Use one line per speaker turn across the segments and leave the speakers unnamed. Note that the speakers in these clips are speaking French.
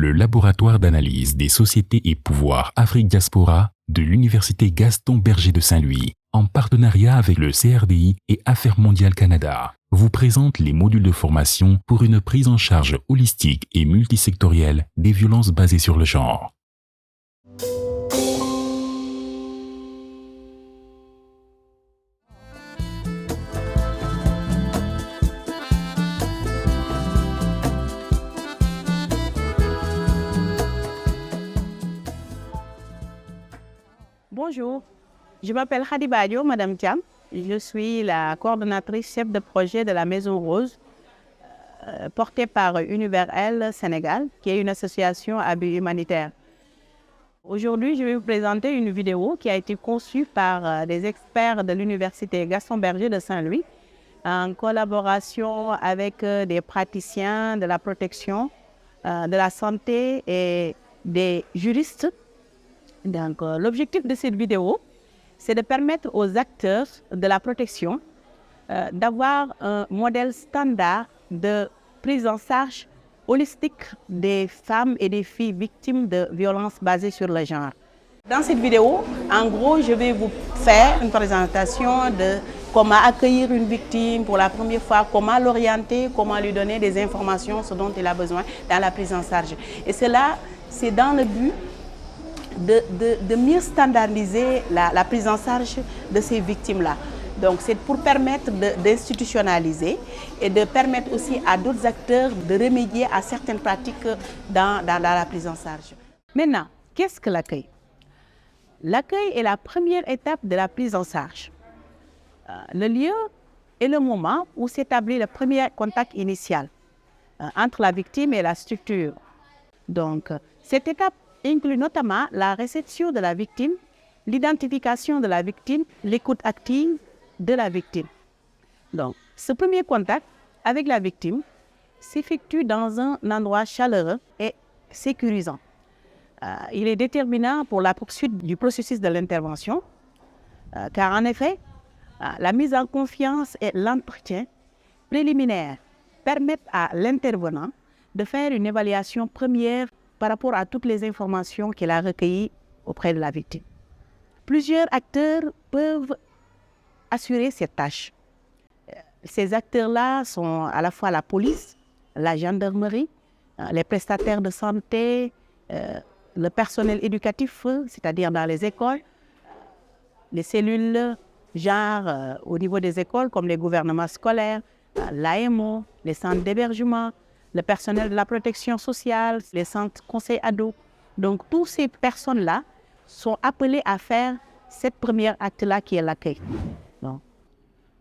le laboratoire d'analyse des sociétés et pouvoirs Afrique Diaspora de l'Université Gaston Berger de Saint-Louis, en partenariat avec le CRDI et Affaires mondiales Canada, vous présente les modules de formation pour une prise en charge holistique et multisectorielle des violences basées sur le genre.
Bonjour, je m'appelle Khady Badio, Madame Thiam. Je suis la coordonnatrice chef de projet de la Maison Rose, portée par Univers L Sénégal, qui est une association à but humanitaire. Aujourd'hui, je vais vous présenter une vidéo qui a été conçue par des experts de l'Université Gaston Berger de Saint-Louis, en collaboration avec des praticiens de la protection, de la santé et des juristes. Donc, l'objectif de cette vidéo, c'est de permettre aux acteurs de la protection d'avoir un modèle standard de prise en charge holistique des femmes et des filles victimes de violences basées sur le genre. Dans cette vidéo, en gros, je vais vous faire une présentation de comment accueillir une victime pour la première fois, comment l'orienter, comment lui donner des informations, ce dont il a besoin dans la prise en charge. Et cela, c'est dans le but de mieux standardiser la prise en charge de ces victimes-là. Donc, c'est pour permettre d'institutionnaliser et de permettre aussi à d'autres acteurs de remédier à certaines pratiques dans la prise en charge. Maintenant, qu'est-ce que l'accueil? L'accueil est la première étape de la prise en charge. Le lieu est le moment où s'établit le premier contact initial entre la victime et la structure. Donc, cette étape inclut notamment la réception de la victime, l'identification de la victime, l'écoute active de la victime. Donc, ce premier contact avec la victime s'effectue dans un endroit chaleureux et sécurisant. Il est déterminant pour la poursuite du processus de l'intervention, car en effet, la mise en confiance et l'entretien préliminaire permettent à l'intervenant de faire une évaluation première par rapport à toutes les informations qu'il a recueillies auprès de la victime. Plusieurs acteurs peuvent assurer cette tâche. Ces acteurs-là sont à la fois la police, la gendarmerie, les prestataires de santé, le personnel éducatif, c'est-à-dire dans les écoles, les cellules genre au niveau des écoles comme les gouvernements scolaires, l'AMO, les centres d'hébergement, le personnel de la protection sociale, les centres conseils ados. Donc, toutes ces personnes-là sont appelées à faire cette première acte-là qui est l'accueil. Donc,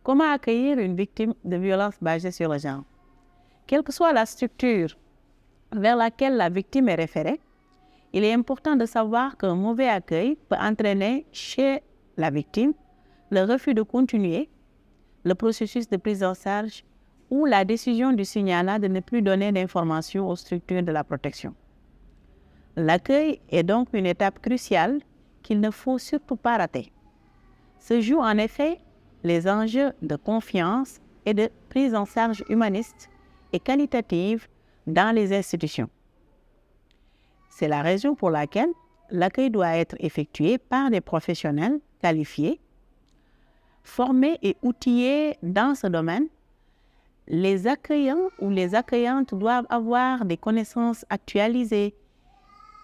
comment accueillir une victime de violences basées sur le genre? Quelle que soit la structure vers laquelle la victime est référée, il est important de savoir qu'un mauvais accueil peut entraîner chez la victime le refus de continuer le processus de prise en charge ou la décision du signalant de ne plus donner d'informations aux structures de la protection. L'accueil est donc une étape cruciale qu'il ne faut surtout pas rater. Se jouent en effet les enjeux de confiance et de prise en charge humaniste et qualitative dans les institutions. C'est la raison pour laquelle l'accueil doit être effectué par des professionnels qualifiés, formés et outillés dans ce domaine. Les accueillants ou les accueillantes doivent avoir des connaissances actualisées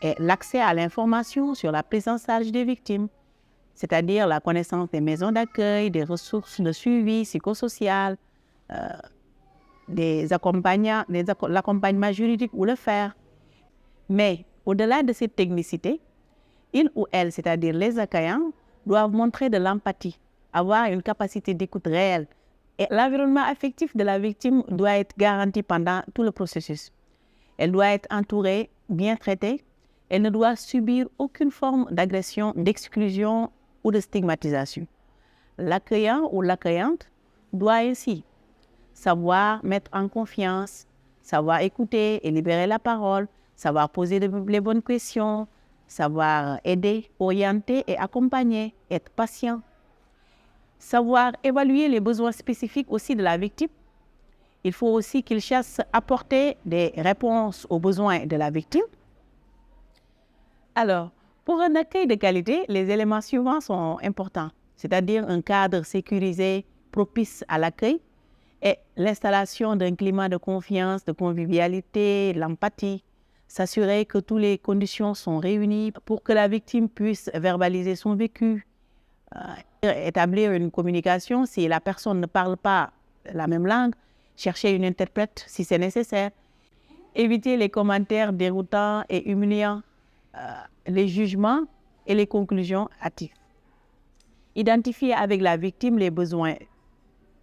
et l'accès à l'information sur la prise en charge des victimes, c'est-à-dire la connaissance des maisons d'accueil, des ressources de suivi psychosocial, l'accompagnement juridique ou le faire. Mais au-delà de cette technicité, ils ou elles, c'est-à-dire les accueillants, doivent montrer de l'empathie, avoir une capacité d'écoute réelle. Et l'environnement affectif de la victime doit être garanti pendant tout le processus. Elle doit être entourée, bien traitée. Elle ne doit subir aucune forme d'agression, d'exclusion ou de stigmatisation. L'accueillant ou l'accueillante doit ainsi savoir mettre en confiance, savoir écouter et libérer la parole, savoir poser les bonnes questions, savoir aider, orienter et accompagner, être patient. Savoir évaluer les besoins spécifiques aussi de la victime. Il faut aussi qu'il cherche à apporter des réponses aux besoins de la victime Alors, pour un accueil de qualité, les éléments suivants sont importants, c'est-à-dire un cadre sécurisé, propice à l'accueil, et l'installation d'un climat de confiance, de convivialité, l'empathie, s'assurer que toutes les conditions sont réunies pour que la victime puisse verbaliser son vécu, établir une communication si la personne ne parle pas la même langue, chercher une interprète si c'est nécessaire, éviter les commentaires déroutants et humiliants, les jugements et les conclusions hâtives. Identifier avec la victime les besoins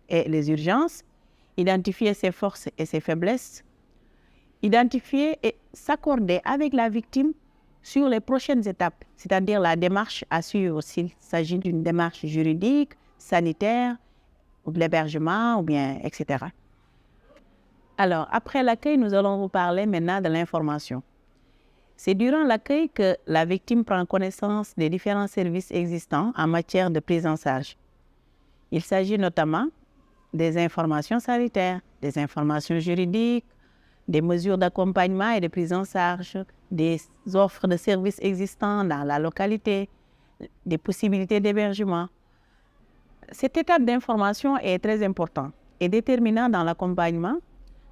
et les urgences, identifier ses forces et ses faiblesses, identifier et s'accorder avec la victime sur les prochaines étapes, c'est-à-dire la démarche à suivre s'il s'agit d'une démarche juridique, sanitaire, ou de l'hébergement, ou bien, etc. Alors, après l'accueil, nous allons vous parler maintenant de l'information. C'est durant l'accueil que la victime prend connaissance des différents services existants en matière de prise en charge. Il s'agit notamment des informations sanitaires, des informations juridiques, des mesures d'accompagnement et de prise en charge, des offres de services existants dans la localité, des possibilités d'hébergement. Cette étape d'information est très importante et déterminante dans l'accompagnement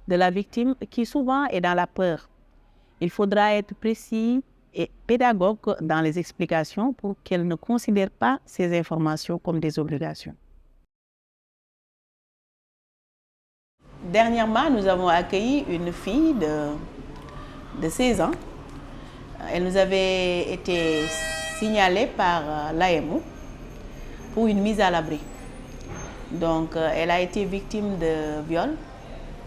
de la victime qui souvent est dans la peur. Il faudra être précis et pédagogue dans les explications pour qu'elle ne considère pas ces informations comme des obligations. Dernièrement, nous avons accueilli une fille de 16 ans. Elle nous avait été signalée par l'AMO pour une mise à l'abri. Donc, elle a été victime de viol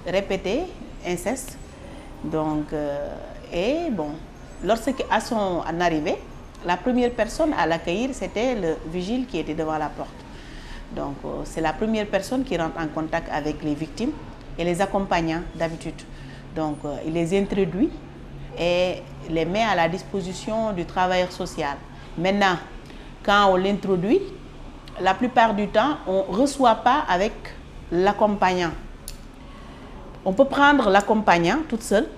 répété, inceste. Donc, et bon, lorsqu'à son arrivée, la première personne à l'accueillir, c'était le vigile qui était devant la porte. Donc, c'est la première personne qui rentre en contact avec les victimes et les accompagnants d'habitude. Donc, il les introduit et les met à la disposition du travailleur social. Maintenant, quand on l'introduit, la plupart du temps, on ne reçoit pas avec l'accompagnant. On peut prendre l'accompagnant toute seule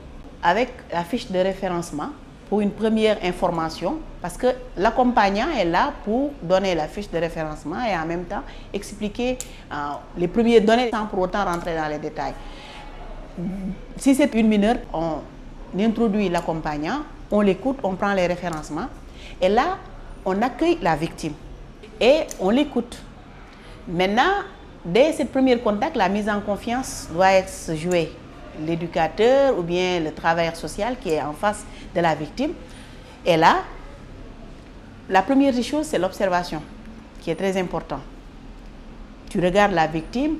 avec la fiche de référencement pour une première information, parce que l'accompagnant est là pour donner la fiche de référencement et en même temps expliquer les premières données sans pour autant rentrer dans les détails. Si c'est une mineure, on introduit l'accompagnant, on l'écoute, on prend les référencements et là, on accueille la victime et on l'écoute. Maintenant, dès ce premier contact, la mise en confiance doit être jouée. L'éducateur ou bien le travailleur social qui est en face de la victime. Et là, la première des choses, c'est l'observation, qui est très important. Tu regardes la victime,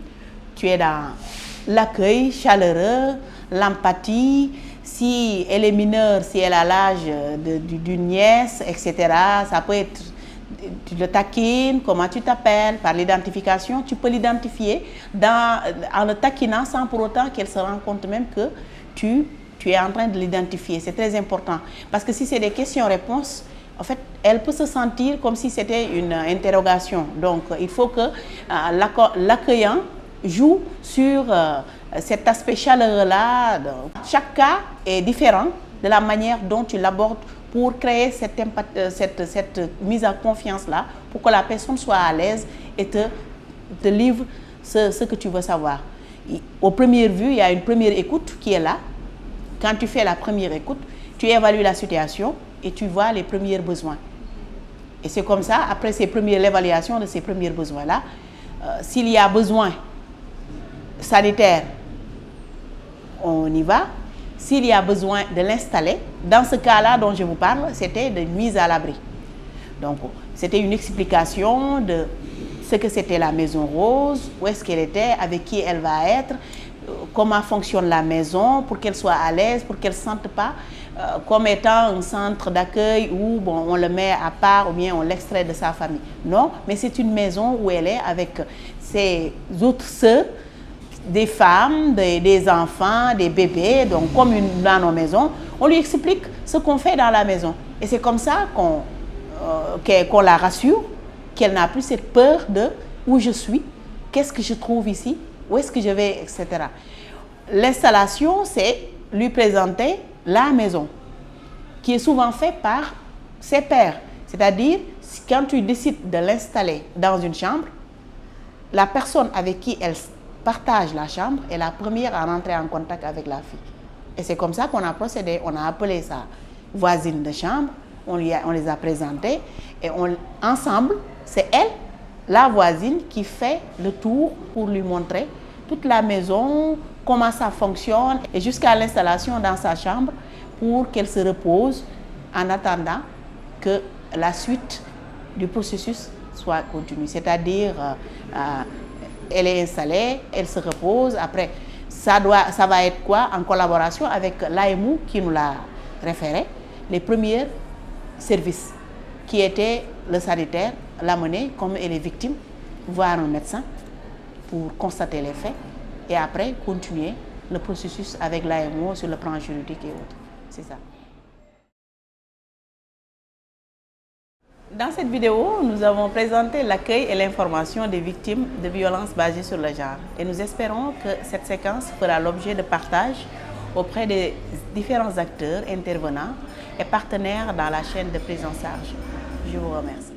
tu es dans l'accueil chaleureux, l'empathie, si elle est mineure, si elle a l'âge d'une nièce, etc. Ça peut être, tu le taquines, comment tu t'appelles, par l'identification, tu peux l'identifier en le taquinant sans pour autant qu'elle se rende compte même que tu es en train de l'identifier. C'est très important. Parce que si c'est des questions-réponses, en fait, elle peut se sentir comme si c'était une interrogation. Donc, il faut que l'accueillant joue sur cet aspect chaleureux-là. Chaque cas est différent de la manière dont tu l'abordes pour créer cette mise en confiance-là, pour que la personne soit à l'aise et te livre ce que tu veux savoir. Au premier vue, il y a une première écoute qui est là. Quand tu fais la première écoute, tu évalues la situation et tu vois les premiers besoins. Et c'est comme ça, après l'évaluation de ces premiers besoins-là, s'il y a besoin sanitaire, on y va. S'il y a besoin de l'installer, dans ce cas-là dont je vous parle, c'était de mise à l'abri. Donc, c'était une explication de ce que c'était la Maison Rose, où est-ce qu'elle était, avec qui elle va être, comment fonctionne la maison, pour qu'elle soit à l'aise, pour qu'elle ne se sente pas comme étant un centre d'accueil où bon, on le met à part ou bien on l'extrait de sa famille. Non, mais c'est une maison où elle est avec ses autres sœurs, des femmes, des enfants, des bébés, donc comme dans nos maisons, on lui explique ce qu'on fait dans la maison. Et c'est comme ça qu'on la rassure, qu'elle n'a plus cette peur de où je suis, qu'est-ce que je trouve ici, où est-ce que je vais, etc. L'installation, c'est lui présenter la maison, qui est souvent fait par c'est pair. C'est-à-dire, quand tu décides de l'installer dans une chambre, la personne avec qui elle partage la chambre est la première à rentrer en contact avec la fille. Et c'est comme ça qu'on a procédé. On a appelé ça voisine de chambre, on les a présentés et ensemble, c'est elle, la voisine, qui fait le tour pour lui montrer toute la maison, comment ça fonctionne et jusqu'à l'installation dans sa chambre pour qu'elle se repose en attendant que la suite du processus soit continue. C'est-à-dire, elle est installée, elle se repose, après ça va être quoi? En collaboration avec l'AMU qui nous l'a référé, les premiers services qui étaient le sanitaire, l'amener comme elle est victime, voir un médecin pour constater les faits et après continuer le processus avec l'AMU sur le plan juridique et autres. C'est ça. Dans cette vidéo, nous avons présenté l'accueil et l'information des victimes de violences basées sur le genre. Et nous espérons que cette séquence fera l'objet de partage auprès des différents acteurs intervenants et partenaires dans la chaîne de prise en charge. Je vous remercie.